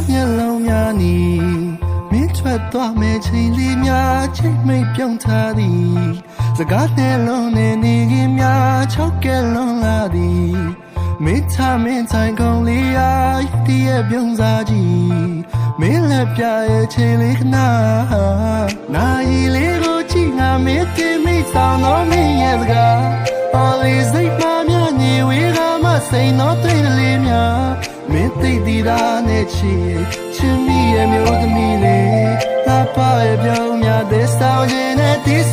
မျက်လုံးများနီမင်းထွက်သွားမဲ့ချိန်လေးများချိန်မိတ်ပြုံးထားသည်စကားနဲ့လုံးနဲ့နေခင်များချောက်ကဲလွန်လာသည်မင်းထားမင်းတိုင်းကုန်လေးအားတည့်ရဲ့ပြုံးစားကြည့်မင်းလက်ပြရဲ့ချိန်လေးခဏနိုင်လေးကိုကြည့်ငါမင်းတင်မိဆောင်တော့မင်းရဲ့စကား Always like my money we got my say nothing to leave meမင်းသိတည်တာနဲ့ချစ်မိရဲ့မျိုးသမီးလေးငါပါရဲ့ပြောင်းများ this sound in this